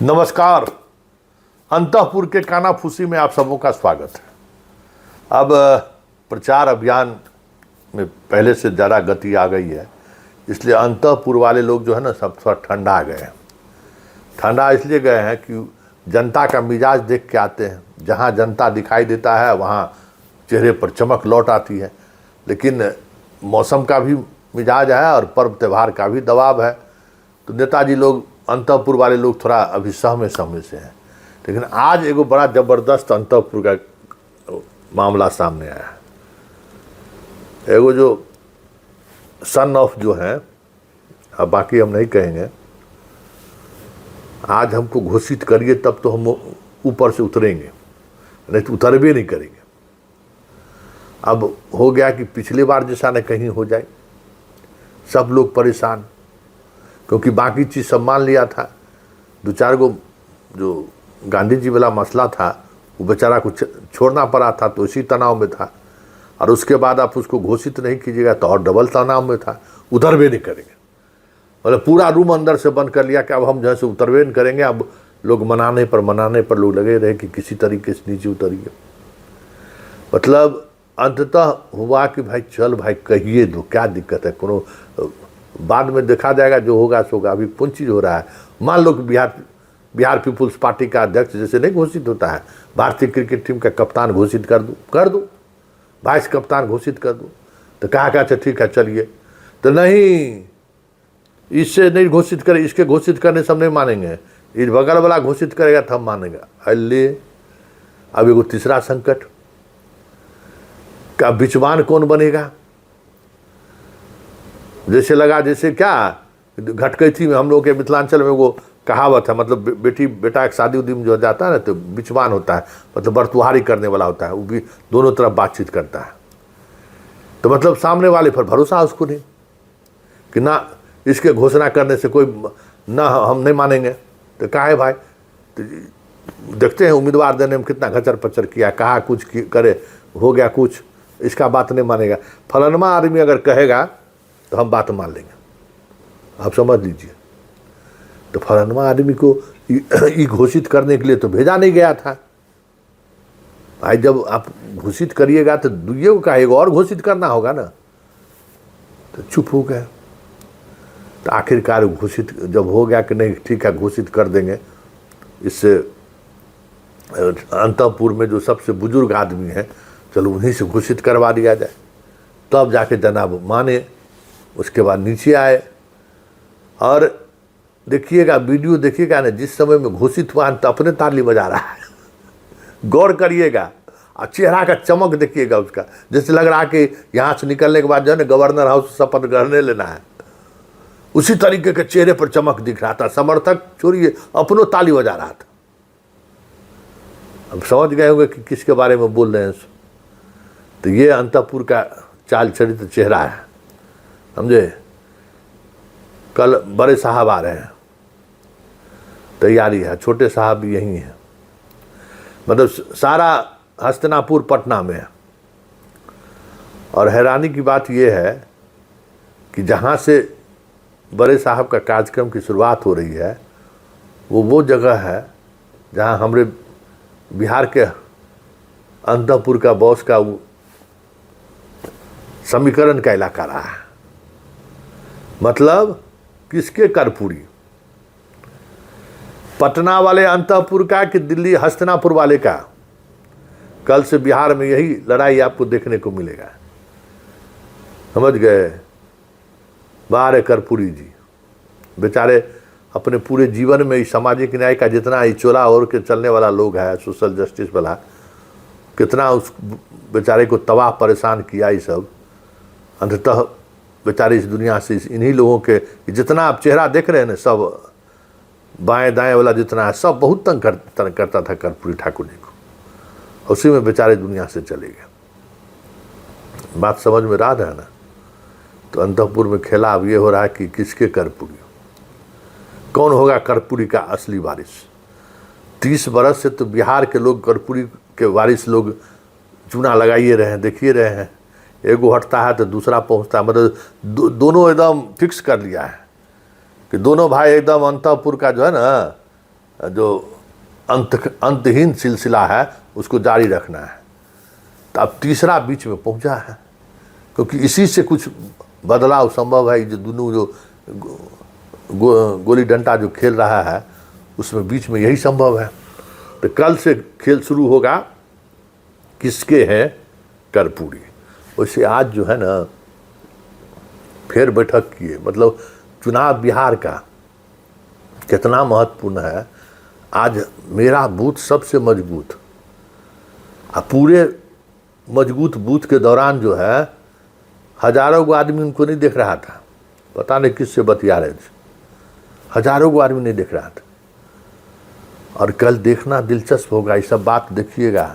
नमस्कार। अंतःपुर के कानाफूसी में आप सबों का स्वागत है। अब प्रचार अभियान में पहले से ज़्यादा गति आ गई है, इसलिए अंतःपुर वाले लोग जो है ना सब थोड़ा ठंडा गए हैं। ठंडा इसलिए गए हैं कि जनता का मिजाज देख के आते हैं। जहाँ जनता दिखाई देता है वहाँ चेहरे पर चमक लौट आती है, लेकिन मौसम का भी मिजाज है और पर्व त्यौहार का भी दबाव है। तो नेताजी लोग, अंतःपुर वाले लोग थोड़ा अभी सहमे से हैं। लेकिन आज एगो बड़ा ज़बरदस्त अंतःपुर का मामला सामने आया है। एगो जो सन ऑफ जो है, अब बाकी हम नहीं कहेंगे, आज हमको घोषित करिए तब तो हम ऊपर से उतरेंगे, नहीं तो उतर भी नहीं करेंगे। अब हो गया कि पिछली बार जैसा न कहीं हो जाए, सब लोग परेशान, क्योंकि बाकी चीज़ सब मान लिया था। दो चार गो जो गांधी जी वाला मसला था वो बेचारा को छोड़ना पड़ा था, तो इसी तनाव में था। और उसके बाद आप उसको घोषित नहीं कीजिएगा तो और डबल तनाव में था, उधर भी नहीं करेंगे। मतलब पूरा रूम अंदर से बंद कर लिया कि अब हम जैसे उतरवे नहीं करेंगे। अब लोग मनाने पर लोग लगे रहे कि किसी तरीके से नीचे उतरिए। मतलब अंततः हुआ कि भाई चल भाई कहिए दो, क्या दिक्कत है, कोनो बाद में देखा जाएगा, जो होगा सो होगा। अभी कौन चीज़ हो रहा है, मान लो कि बिहार पीपुल्स पार्टी का अध्यक्ष जैसे नहीं घोषित होता है, भारतीय क्रिकेट टीम का कप्तान घोषित कर दूँ, वाइस कप्तान घोषित कर दूँ, तो कहा अच्छा ठीक है चलिए। तो नहीं, इससे नहीं घोषित करे, इसके घोषित करने से हम नहीं मानेंगे, इस बगल वाला घोषित करेगा तो हम मानेंगे। अल्ले अब एगो तीसरा संकट का बिचवान कौन बनेगा। जैसे लगा जैसे क्या घटकैथी में हम लोग के मिथिलांचल में वो कहावत है, मतलब बेटी बेटा एक शादी उदी में जो जाता है ना तो बिचवान होता है, मतलब बरतुहारी करने वाला होता है, वो भी दोनों तरफ बातचीत करता है। तो मतलब सामने वाले पर भरोसा उसको नहीं कि ना इसके घोषणा करने से कोई ना हम नहीं मानेंगे। तो कहा है भाई, तो देखते हैं उम्मीदवार देने में कितना घचर पचर किया, कहा कुछ करे, हो गया कुछ, इसका बात नहीं मानेगा। फलानमा आदमी अगर कहेगा तो हम बात मान लेंगे, आप समझ लीजिए। तो फलानमा आदमी को ये घोषित करने के लिए तो भेजा नहीं गया था भाई। जब आप घोषित करिएगा तो दुइये को कहेगा और घोषित करना होगा ना, तो चुप हो गए। तो आखिरकार घोषित जब हो गया कि नहीं ठीक है घोषित कर देंगे, इससे अंतःपुर में जो सबसे बुजुर्ग आदमी है, चलो उन्हीं से घोषित करवा दिया जाए, तब जाके जनाब माने। उसके बाद नीचे आए और देखिएगा, वीडियो देखिएगा ना, जिस समय में घोषित हुआ तो अपने ताली बजा रहा है। गौर करिएगा और चेहरा का चमक देखिएगा उसका, जैसे लग रहा है कि यहाँ से निकलने के बाद जो है ना गवर्नर हाउस शपथ ग्रहण लेना है, उसी तरीके के चेहरे पर चमक दिख रहा था। समर्थक छोड़िए, अपनों ताली बजा रहा था। अब समझ गए होंगे कि किसके बारे में बोल रहे हैं। तो ये अंतःपुर का चाल चरित्र चेहरा है, समझे। कल बड़े साहब आ रहे हैं, तैयारी है, छोटे साहब भी यहीं हैं। मतलब सारा हस्तिनापुर पटना में है। और हैरानी की बात यह है कि जहाँ से बड़े साहब का कार्यक्रम की शुरुआत हो रही है वो जगह है जहाँ हमारे बिहार के अंतःपुर का बॉस का समीकरण का इलाका रहा है। मतलब किसके कर्पूरी, पटना वाले अंतःपुर का कि दिल्ली हस्तिनापुर वाले का। कल से बिहार में यही लड़ाई आपको देखने को मिलेगा, समझ गए। बारे कर्पूरी जी बेचारे अपने पूरे जीवन में इस सामाजिक न्याय का जितना चोला ओढ़ के चलने वाला लोग है, सोशल जस्टिस वाला, कितना उस बेचारे को तबाह परेशान किया। ये सब अंततः बेचारे इस दुनिया से, इन्हीं लोगों के जितना आप चेहरा देख रहे हैं ना, सब बाएं दाएं वाला जितना है, सब बहुत तंग करता था कर्पूरी ठाकुर जी को। उसी में बेचारे दुनिया से चले गए। बात समझ में रहा है ना। तो अंतःपुर में खेला अब ये हो रहा है कि किसके कर्पूरी, कौन होगा कर्पूरी का असली वारिस। 30 बरस से तो बिहार के लोग कर्पूरी के वारिस लोग चूना लगाइए रहे हैं, देखिए रहे हैं। एगो हटता है तो दूसरा पहुंचता है, मतलब दोनों एकदम फिक्स कर लिया है कि दोनों भाई एकदम अंतःपुर का जो है ना जो अंतहीन सिलसिला है उसको जारी रखना है। तो अब तीसरा बीच में पहुंचा है, क्योंकि इसी से कुछ बदलाव संभव है। जो दोनों जो गोली डंडा जो खेल रहा है उसमें बीच में यही संभव है। तो कल से खेल शुरू होगा, किसके हैं कर्पूरी। वैसे आज जो है ना फिर बैठक किए, मतलब चुनाव बिहार का कितना महत्वपूर्ण है। आज मेरा बूथ सबसे मजबूत, पूरे मजबूत बूथ के दौरान जो है हजारों को आदमी उनको नहीं देख रहा था, पता नहीं किससे बतिया रहे थे, हजारों को आदमी नहीं देख रहा था। और कल देखना दिलचस्प होगा, ये सब बात देखिएगा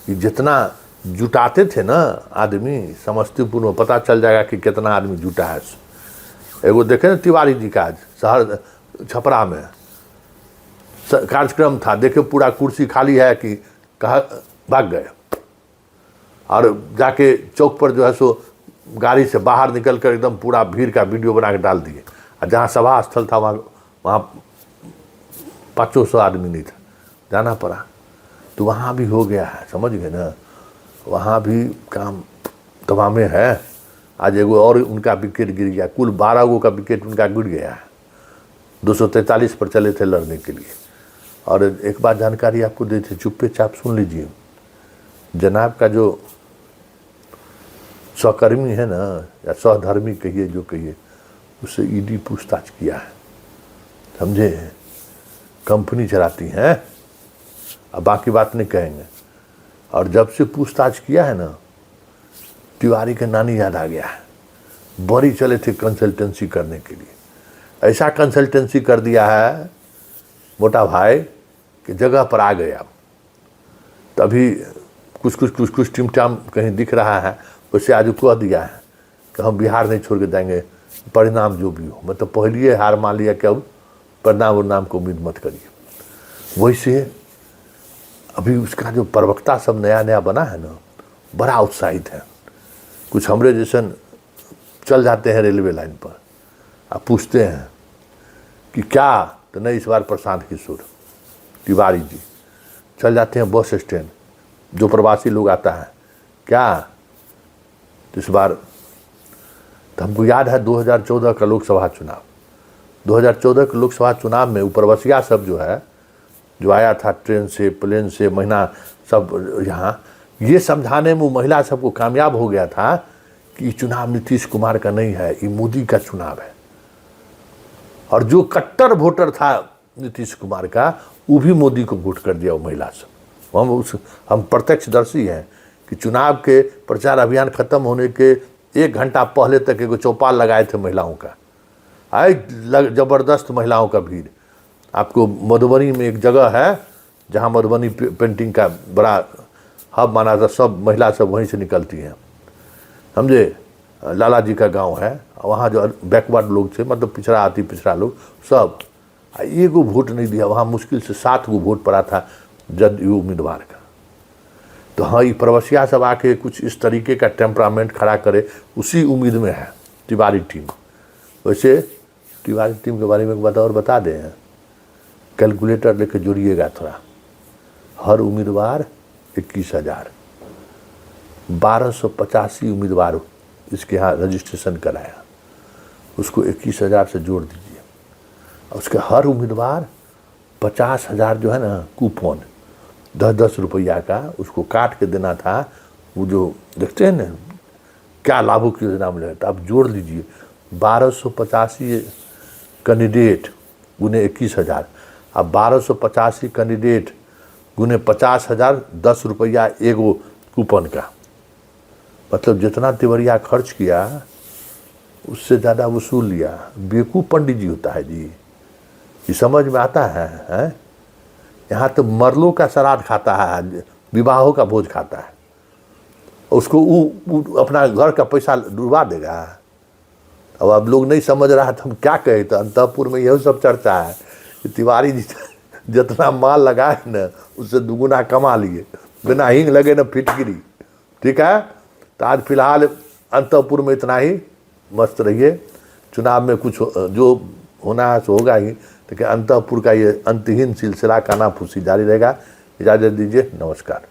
कि जितना जुटाते थे ना आदमी समस्तीपुर में, पता चल जाएगा कि कितना आदमी जुटा है। एगो देखे ना तिवारी जी का आज शहर छपरा में कार्यक्रम था, देखे पूरा कुर्सी खाली है कि कहा भाग गए, और जाके चौक पर जो है सो गाड़ी से बाहर निकल कर एकदम पूरा भीड़ का वीडियो बना के डाल दिए। और जहाँ सभा स्थल था वहाँ 500 आदमी नहीं था, जाना पड़ा। तो वहाँ भी हो गया है, समझ गए ना, वहाँ भी काम तमामे है। आज एगो और उनका विकेट गिर गया, कुल 12 गो का विकेट उनका गिर गया है। 243 पर चले थे लड़ने के लिए। और एक बात जानकारी आपको देते, चुप्पे चाप सुन लीजिए, जनाब का जो सहकर्मी है ना, या सहधर्मी कहिए जो कहिए, उससे ईडी पूछताछ किया है, समझे। कंपनी चलाती हैं, अब बाकी बात नहीं कहेंगे। और जब से पूछताछ किया है ना, तिवारी के नानी याद आ गया है। बड़ी चले थे कंसल्टेंसी करने के लिए, ऐसा कंसल्टेंसी कर दिया है मोटा भाई कि जगह पर आ गए। अब तभी कुछ टिमटाम कहीं दिख रहा है, उससे आज कह दिया है कि हम बिहार नहीं छोड़ के जाएंगे, परिणाम जो भी हो। मतलब पहले हार मान लिया कि अब परिणाम और नाम को उम्मीद मत करिए। वैसे अभी उसका जो प्रवक्ता सब नया नया बना है ना, बड़ा उत्साहित है। कुछ हमरे जैसन चल जाते हैं रेलवे लाइन पर, आप पूछते हैं कि क्या, तो नहीं, इस बार प्रशांत किशोर तिवारी जी चल जाते हैं बस स्टैंड, जो प्रवासी लोग आता है क्या। तो इस बार तो हमको याद है 2014 का लोकसभा चुनाव, 2014 के लोकसभा चुनाव में उपरवसिया सब जो है, जो आया था ट्रेन से प्लेन से, महीना सब यहाँ, ये समझाने में वो महिला सबको कामयाब हो गया था कि ये चुनाव नीतीश कुमार का नहीं है, ये मोदी का चुनाव है। और जो कट्टर वोटर था नीतीश कुमार का, वो भी मोदी को वोट कर दिया वो महिला सब। हम प्रत्यक्षदर्शी हैं कि चुनाव के प्रचार अभियान खत्म होने के 1 घंटा पहले तक एगो चौपाल लगाए थे महिलाओं का, आए जबरदस्त महिलाओं का भीड़। आपको मधुबनी में एक जगह है जहाँ मधुबनी पेंटिंग का बड़ा हब माना था, सब महिला सब वहीं से निकलती हैं, समझे। लाला जी का गांव है, वहाँ जो बैकवर्ड लोग थे, मतलब पिछड़ा लोग सब, एगो वोट नहीं दिया वहाँ। मुश्किल से 7 गो वोट पड़ा था जदयू उम्मीदवार का। तो हाँ, ये प्रवसिया सब आके कुछ इस तरीके का टेम्परामेंट खड़ा करे, उसी उम्मीद में है तिवारी टीम। वैसे तिवारी टीम के बारे में एक बात और बता दें, कैलकुलेटर लेके जोड़िएगा थोड़ा। हर उम्मीदवार 21,000, 1285 उम्मीदवार इसके यहाँ रजिस्ट्रेशन कराया, उसको 21,000 से जोड़ दीजिए। और उसके हर उम्मीदवार 50,000 जो है ना कूपन 10-10 रुपया का उसको काट के देना था। वो जो देखते हैं ना क्या लाभों की योजना में तो आप जोड़ लीजिए, 1285 कैंडिडेट गुने 21,000, अब 1285 कैंडिडेट गुने 50,000, 10 रुपया एगो कूपन का। मतलब जितना तिवरिया खर्च किया उससे ज़्यादा वसूल लिया। बेवकूफ़ पंडित जी होता है जी, ये समझ में आता है? यहाँ तो मरलों का श्राद्ध खाता है, विवाहों का भोज खाता है, उसको वो अपना घर का पैसा डुबा देगा। अब लोग नहीं समझ रहा तो हम क्या कहें। तो अंतपुर में यही सब चर्चा है कि तिवारी जी जितना माल लगाए न उससे दुगुना कमा लिए, बिना हींग लगे न फिटकिरी। ठीक है, तो आज फिलहाल अंतपुर में इतना ही। मस्त रहिए, चुनाव में कुछ जो होना है सो होगा ही, लेकिन अंतःपुर का ये अंतहीन सिलसिला कानाफूसी जारी रहेगा। इजाज़त दीजिए, नमस्कार।